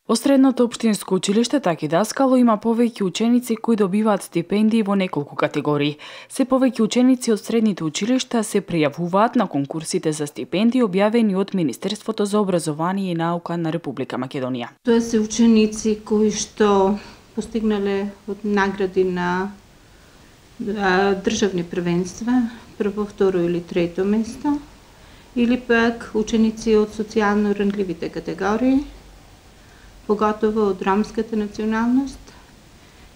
Во Средното општинско училиште Таки Даскало има повеќе ученици кои добиваат стипендии во неколку категории. Се повеќе ученици од средните училишта се пријавуваат на конкурсите за стипендии објавени од Министерството за образование и наука на Република Македонија. Тоа се ученици кои што постигнале од награди на државни првенства, прво, второ или трето место, или пак ученици од социјално рандливите категории, поготово од ромската националност,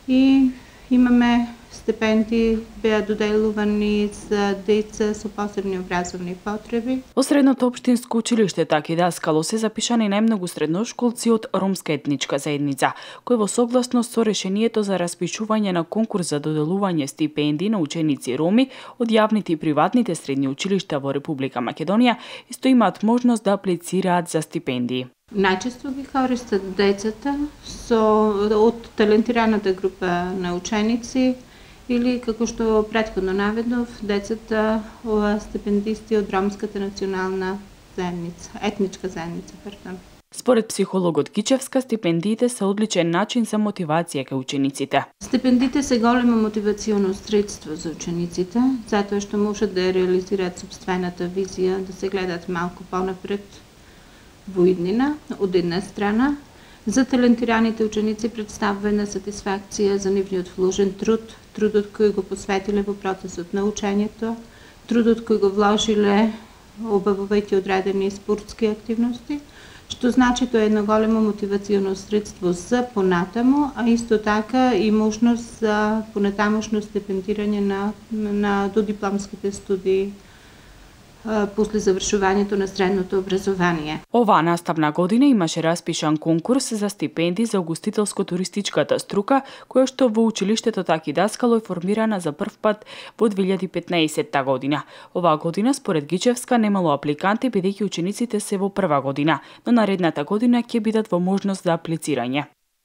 и имаме стипендии беа доделувани за деца со посебни образовни потреби. Во Средното општинско училиште Таки Даскало се запишани најмногу средношколци од ромска етничка заедница, кои во согласност со решението за распишување на конкурс за доделување стипендии на ученици роми од јавните и приватните средни училишта во Република Македонија исто имаат можност да аплицираат за стипендии. Најчесто ги користат децата од талентираната група на ученици или, како што претходно наведов, децата стипендисти од ромската национална заедница, етничка заедница, пардон. Според психологот Гичевска, стипендиите се одличен начин за мотивација кај учениците. Стипендиите се големо мотивационо средство за учениците, затоа што можат да реализираат собствената визија, да се гледат малку понапред во иднина, од една страна. За талентираните ученици представува една сатисфакција за нивниот вложен труд, трудот кој го посветиле во процесот на учењето, трудот кој го вложиле обавувајќи одредени спортски активности, што значи тоа е едно големо мотивационо средство за понатаму, а исто така и можност за понатамошно стипендирање на додипломските студии после завршувањето на средното образование. Оваа наставна година имаше распишан конкурс за стипендии за угостителско-туристичката струка, која што во училиштето Таки Даскало е формирана за прв пат во 2015 година. Оваа година, според Гичевска, немало апликанти бидејќи учениците се во прва година, но наредната година ќе бидат во можност за аплицирање.